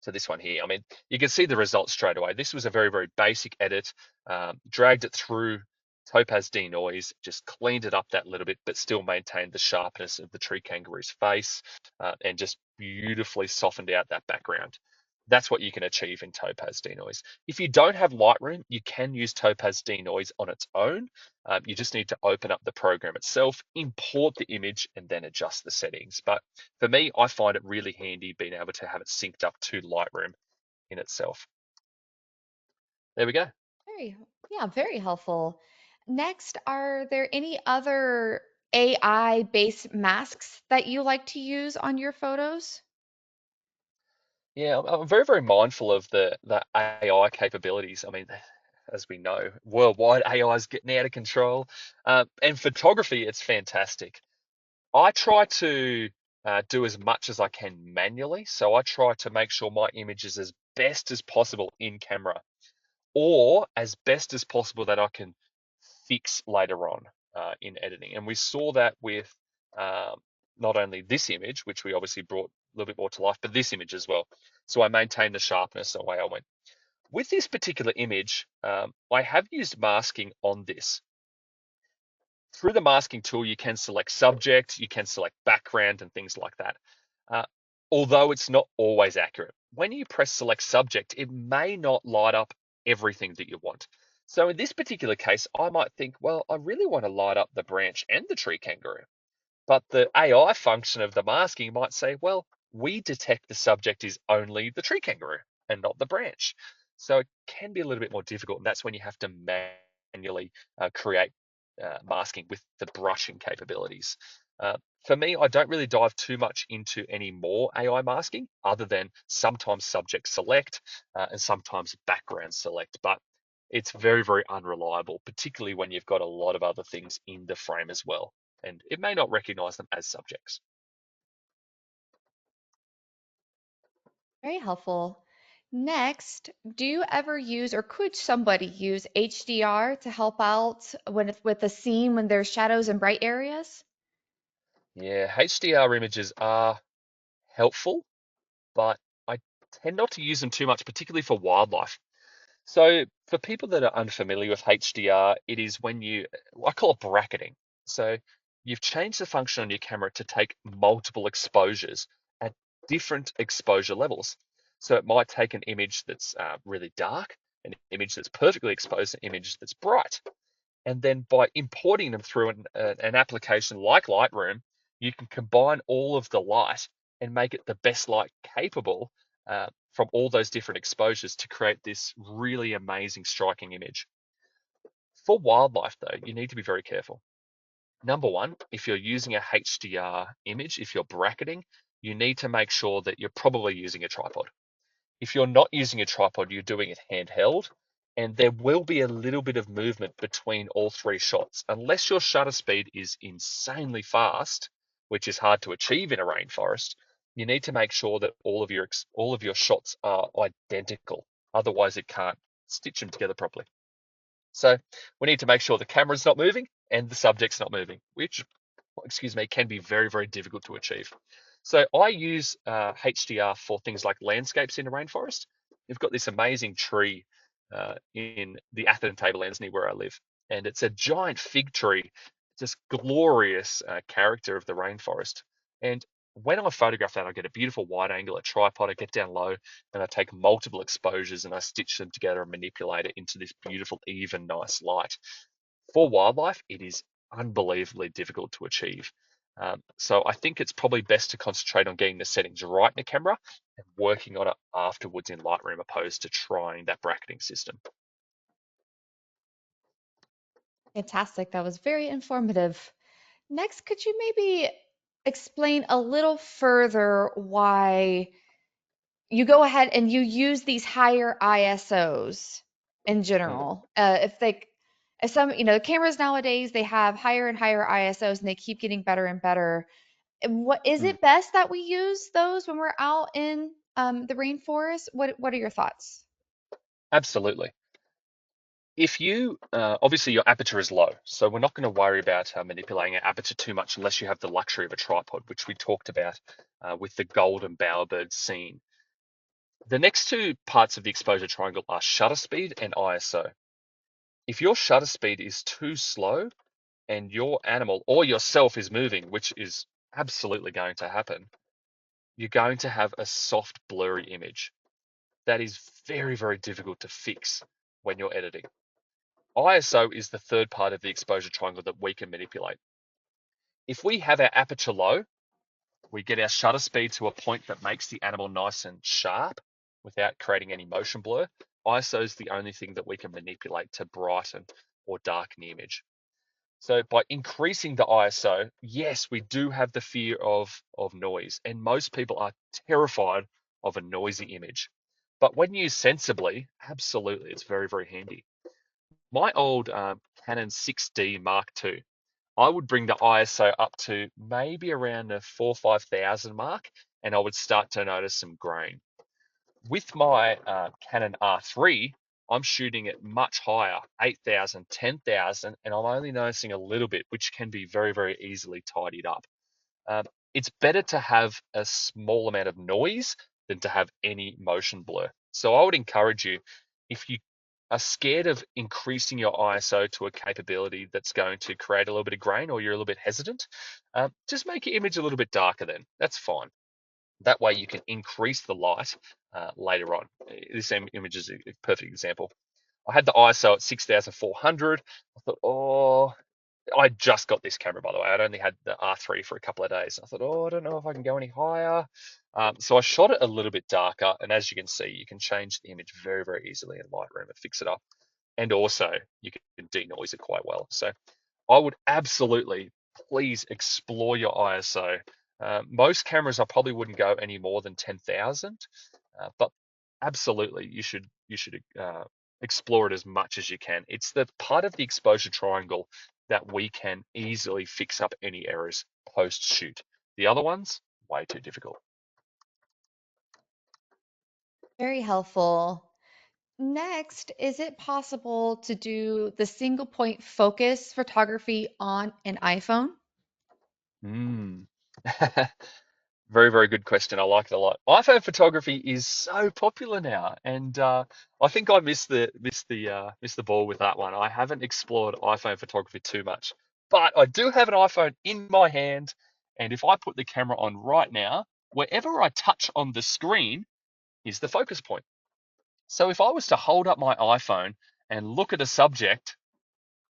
to this one here. I mean, you can see the results straight away. This was a very, very basic edit, dragged it through Topaz Denoise, just cleaned it up that little bit, but still maintained the sharpness of the tree kangaroo's face, and just beautifully softened out that background. That's what you can achieve in Topaz Denoise. If you don't have Lightroom, you can use Topaz Denoise on its own. You just need to open up the program itself, import the image, and then adjust the settings. But for me, I find it really handy being able to have it synced up to Lightroom in itself. There we go. Very, yeah, very helpful. Next, are there any other AI based masks that you like to use on your photos? Yeah, I'm very, very mindful of the AI capabilities. I mean, as we know, worldwide AI is getting out of control. And photography, it's fantastic. I try to do as much as I can manually. So I try to make sure my image is as best as possible in camera, or as best as possible that I can fix later on in editing. And we saw that with um, not only this image, which we obviously brought a little bit more to life, but this image as well. So I maintained the sharpness the way I went. With this particular image, I have used masking on this. Through the masking tool, you can select subject, you can select background and things like that. Uh, Although it's not always accurate. When you press select subject, it may not light up everything that you want. So in this particular case, I might think, well, I really want to light up the branch and the tree kangaroo. But the AI function of the masking might say, well, we detect the subject is only the tree kangaroo and not the branch. So it can be a little bit more difficult. And that's when you have to manually create masking with the brushing capabilities. Uh, for me, I don't really dive too much into any more AI masking other than sometimes subject select and sometimes background select. But it's very, very unreliable, particularly when you've got a lot of other things in the frame as well. And it may not recognize them as subjects. Very helpful. Next, do you ever use or could somebody use HDR to help out with the scene when there's shadows and bright areas? Yeah, HDR images are helpful, but I tend not to use them too much, particularly for wildlife. So for people that are unfamiliar with HDR, it is when I call it bracketing. So you've changed the function on your camera to take multiple exposures at different exposure levels. So it might take an image that's really dark, an image that's perfectly exposed, an image that's bright. And then by importing them through an application like Lightroom, you can combine all of the light and make it the best light capable from all those different exposures to create this really amazing, striking image. For wildlife, though, you need to be very careful. Number one, if you're using a HDR image, if you're bracketing, you need to make sure that you're probably using a tripod. If you're not using a tripod, you're doing it handheld, and there will be a little bit of movement between all three shots. Unless your shutter speed is insanely fast, which is hard to achieve in a rainforest, you need to make sure that all of your shots are identical. Otherwise, it can't stitch them together properly. So we need to make sure the camera's not moving and the subject's not moving, which, excuse me, can be very, very difficult to achieve. So I use HDR for things like landscapes in a rainforest. You've got this amazing tree in the Atherton Tablelands near where I live, and it's a giant fig tree, just glorious character of the rainforest. And when I photograph that, I get a beautiful wide angle, a tripod, I get down low, and I take multiple exposures and I stitch them together and manipulate it into this beautiful, even, nice light. For wildlife, it is unbelievably difficult to achieve. So I think it's probably best to concentrate on getting the settings right in the camera and working on it afterwards in Lightroom opposed to trying that bracketing system. Fantastic. That was very informative. Next, could you maybe explain a little further why you go ahead and you use these higher ISOs in Mm, general? If some, cameras nowadays, they have higher and higher ISOs and they keep getting better and better. And what is mm, it best that we use those when we're out in the rainforest? What are your thoughts? absolutely. If you obviously your aperture is low, so we're not going to worry about manipulating our aperture too much unless you have the luxury of a tripod, which we talked about with the golden bowerbird scene. The next two parts of the exposure triangle are shutter speed and ISO. If your shutter speed is too slow and your animal or yourself is moving, which is absolutely going to happen, you're going to have a soft, blurry image. That is very, very difficult to fix when you're editing. ISO is the third part of the exposure triangle that we can manipulate. If we have our aperture low, we get our shutter speed to a point that makes the animal nice and sharp without creating any motion blur. ISO is the only thing that we can manipulate to brighten or darken the image. So by increasing the ISO, yes, we do have the fear of noise, and most people are terrified of a noisy image. But when used sensibly, absolutely, it's very, very handy. My old Canon 6D Mark II, I would bring the ISO up to maybe around the 4,000-5,000 mark, and I would start to notice some grain. With my Canon R3, I'm shooting it much higher, 8,000, 10,000, and I'm only noticing a little bit, which can be very, very easily tidied up. Um, it's better to have a small amount of noise than to have any motion blur. So I would encourage you, if you are scared of increasing your ISO to a capability that's going to create a little bit of grain or you're a little bit hesitant, just make your image a little bit darker then. That's fine. That way you can increase the light later on. This image is a perfect example. I had the ISO at 6,400. I thought, oh, I just got this camera, by the way. I'd only had the R3 for a couple of days. I thought, oh, I don't know if I can go any higher. So I shot it a little bit darker. And as you can see, you can change the image very, very easily in Lightroom and fix it up. And also, you can denoise it quite well. So I would absolutely please explore your ISO. Most cameras I probably wouldn't go any more than 10,000, but absolutely you should explore it as much as you can. It's the part of the exposure triangle that we can easily fix up any errors post shoot. The other ones, way too difficult. Very helpful. Next, is it possible to do the single point focus photography on an iPhone? Mm. Very, very good question. I like it a lot. iPhone photography is so popular now, and I think I missed the ball with that one. I haven't explored iPhone photography too much, but I do have an iPhone in my hand, and if I put the camera on right now, wherever I touch on the screen is the focus point. So if I was to hold up my iPhone and look at a subject,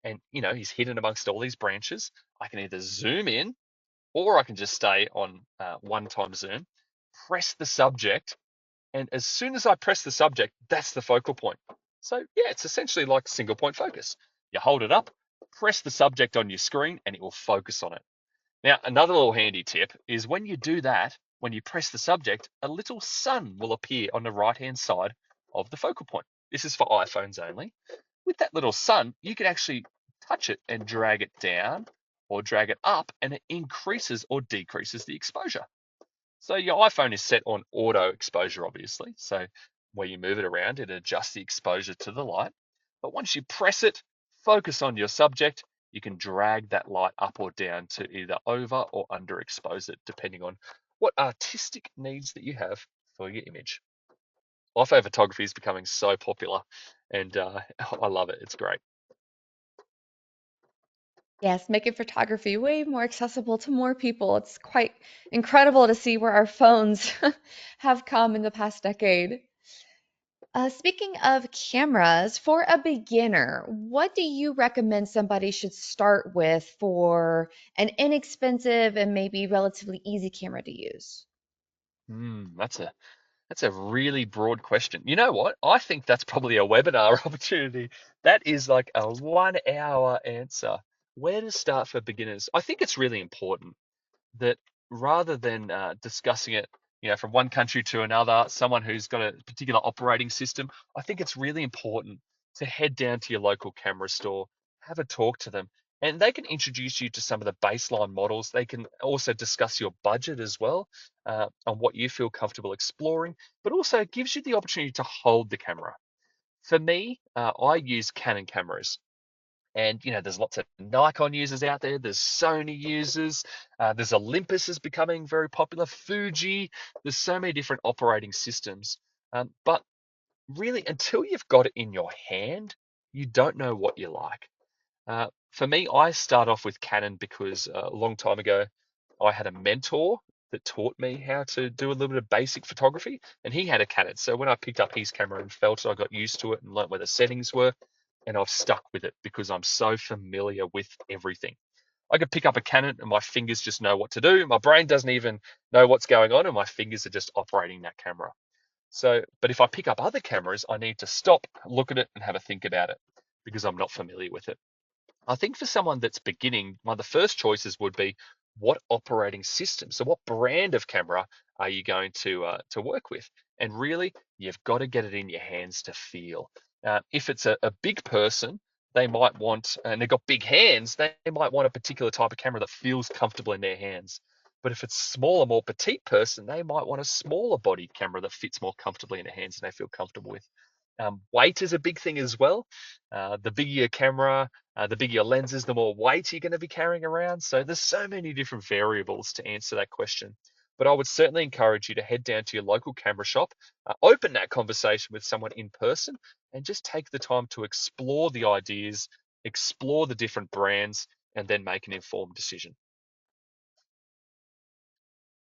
and he's hidden amongst all these branches, I can either zoom in or I can just stay on one time zoom, press the subject, and as soon as I press the subject, that's the focal point. So yeah, it's essentially like single point focus. You hold it up, press the subject on your screen, and it will focus on it. Now, another little handy tip is when you do that, when you press the subject, a little sun will appear on the right-hand side of the focal point. This is for iPhones only. With that little sun, you can actually touch it and drag it down or drag it up, and it increases or decreases the exposure. So your iPhone is set on auto exposure, obviously. So where you move it around, it adjusts the exposure to the light. But once you press it, focus on your subject, you can drag that light up or down to either over or underexpose it, depending on what artistic needs that you have for your image. iPhone photography is becoming so popular, and I love it. It's great. Yes, making photography way more accessible to more people. It's quite incredible to see where our phones have come in the past decade. Speaking of cameras, for a beginner, what do you recommend somebody should start with for an inexpensive and maybe relatively easy camera to use? That's a really broad question. You know what? I think that's probably a webinar opportunity. That is like a 1 hour answer. Where to start for beginners? I think it's really important that rather than discussing it, from one country to another, someone who's got a particular operating system, I think it's really important to head down to your local camera store, have a talk to them, and they can introduce you to some of the baseline models. They can also discuss your budget as well, on what you feel comfortable exploring, but also it gives you the opportunity to hold the camera. For me, I use Canon cameras. And there's lots of Nikon users out there. There's Sony users. There's Olympus is becoming very popular. Fuji. There's so many different operating systems. But really, until you've got it in your hand, you don't know what you like. For me, I start off with Canon because a long time ago, I had a mentor that taught me how to do a little bit of basic photography, and he had a Canon. So when I picked up his camera and felt it, I got used to it and learnt where the settings were, and I've stuck with it because I'm so familiar with everything. I could pick up a Canon and my fingers just know what to do. My brain doesn't even know what's going on, and my fingers are just operating that camera. So, but if I pick up other cameras, I need to stop, look at it, and have a think about it because I'm not familiar with it. I think for someone that's beginning, one of the first choices would be what operating system. So, what brand of camera are you going to work with? And really, you've got to get it in your hands to feel. If it's a big person, they might want, and they've got big hands, they might want a particular type of camera that feels comfortable in their hands. But if it's smaller, more petite person, they might want a smaller body camera that fits more comfortably in their hands and they feel comfortable with. Weight is a big thing as well. The bigger your camera, the bigger your lenses, the more weight you're going to be carrying around. So there's so many different variables to answer that question. But I would certainly encourage you to head down to your local camera shop, open that conversation with someone in person, and just take the time to explore the ideas, explore the different brands, and then make an informed decision.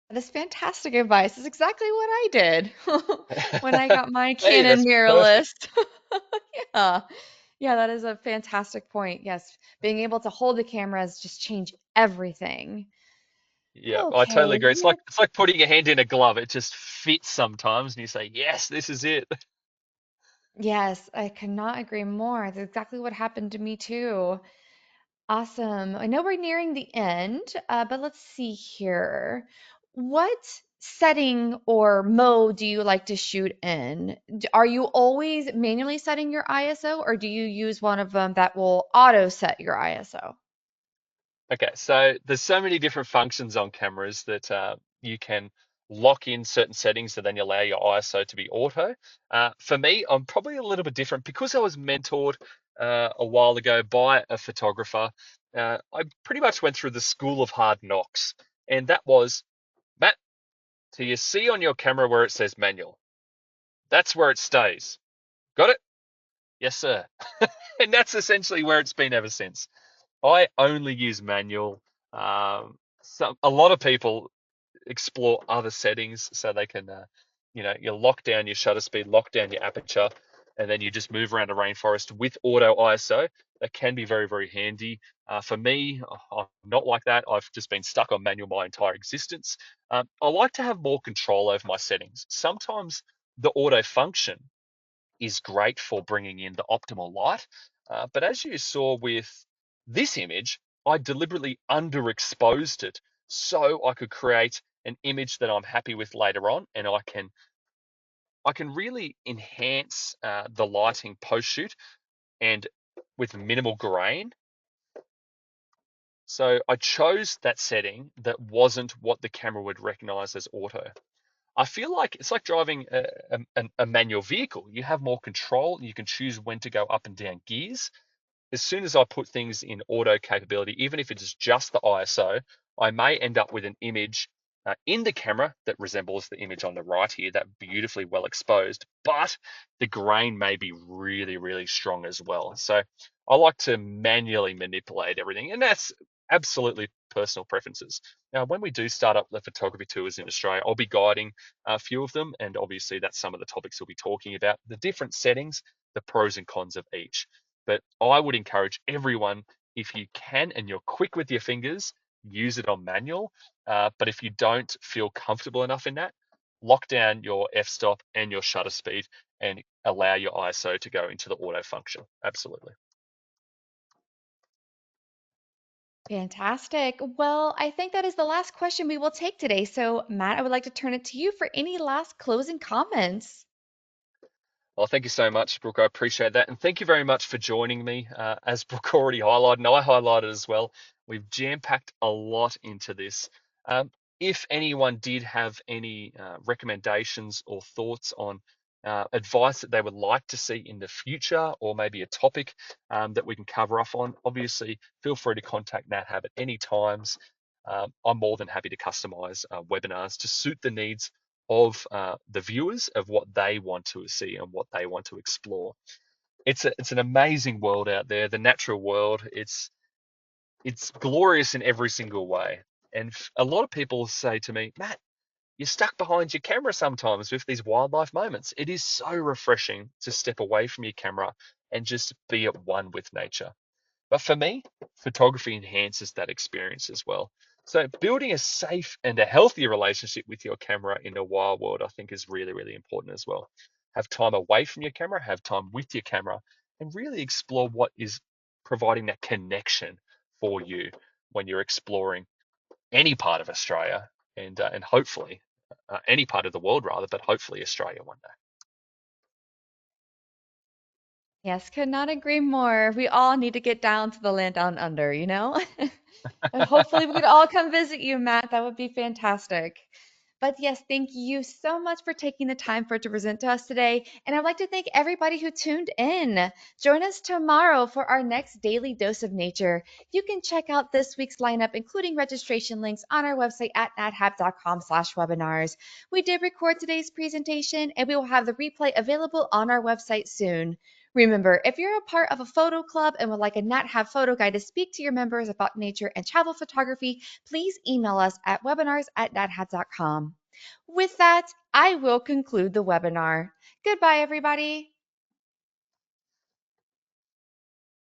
That is fantastic advice. It's exactly what I did when I got my Hey, Canon that's perfect. mirrorless. Yeah. Yeah, that is a fantastic point. Yes, being able to hold the cameras just change everything. Yeah, I totally Okay, agree. It's like putting your hand in a glove. It just fits sometimes, and you say, "Yes, this is it." yes, I cannot agree more. That's exactly what happened to me too. Awesome. I know we're nearing the end, but let's see here. What setting or mode do you like to shoot in? Are you always manually setting your ISO, or do you use one of them that will auto set your ISO? Okay, so there's so many different functions on cameras that you can lock in certain settings and then you allow your ISO to be auto. For me, I'm probably a little bit different because I was mentored a while ago by a photographer. I pretty much went through the school of hard knocks, and that was, Matt, so you see on your camera where it says manual. That's where it stays. Got it? Yes, sir. And that's essentially where it's been ever since. I only use manual. A lot of people explore other settings so they can, you lock down your shutter speed, lock down your aperture, and then you just move around a rainforest with auto ISO. That can be very, very handy. For me, I'm not like that. I've just been stuck on manual my entire existence. I like to have more control over my settings. Sometimes the auto function is great for bringing in the optimal light. But as you saw with this image, I deliberately underexposed it so I could create an image that I'm happy with later on, and I can really enhance the lighting post shoot and with minimal grain. So I chose that setting that wasn't what the camera would recognize as auto. I feel like it's like driving a manual vehicle. You have more control and you can choose when to go up and down gears. As soon as I put things in auto capability, even if it is just the ISO, I may end up with an image in the camera that resembles the image on the right here, that beautifully well exposed, but the grain may be really, really strong as well. So I like to manually manipulate everything, and that's absolutely personal preferences. Now, when we do start up the photography tours in Australia, I'll be guiding a few of them, and obviously that's some of the topics we'll be talking about, the different settings, the pros and cons of each. But I would encourage everyone, if you can and you're quick with your fingers, use it on manual. But if you don't feel comfortable enough in that, lock down your f-stop and your shutter speed and allow your ISO to go into the auto function. Absolutely. Fantastic. Well, I think that is the last question we will take today. So, Matt, I would like to turn it to you for any last closing comments. Well, thank you so much, Brooke. I appreciate that. And thank you very much for joining me. As Brooke already highlighted, and I highlighted as well, we've jam packed a lot into this. Um, if anyone did have any recommendations or thoughts on advice that they would like to see in the future, or maybe a topic that we can cover off on, obviously feel free to contact NatHab at any times. I'm more than happy to customize webinars to suit the needs of the viewers of what they want to see and what they want to explore. It's an amazing world out there, the natural world. It's glorious in every single way. And a lot of people say to me, Matt, you're stuck behind your camera sometimes with these wildlife moments. It is so refreshing to step away from your camera and just be at one with nature. But for me, photography enhances that experience as well. So building a safe and a healthy relationship with your camera in the wild world, I think is really, really important as well. Have time away from your camera, have time with your camera, and really explore what is providing that connection for you when you're exploring any part of Australia and hopefully any part of the world rather, but hopefully Australia one day. Yes, could not agree more. We all need to get down to the land down under, you know? And hopefully we could all come visit you, Matt. That would be fantastic. But yes, thank you so much for taking the time for it to present to us today. And I'd like to thank everybody who tuned in. Join us tomorrow for our next daily dose of nature. You can check out this week's lineup, including registration links on our website at nathab.com/webinars. We did record today's presentation and we will have the replay available on our website soon. Remember, if you're a part of a photo club and would like a Nat Have photo guide to speak to your members about nature and travel photography, please email us at webinars@nathab.com. With that, I will conclude the webinar. Goodbye, everybody.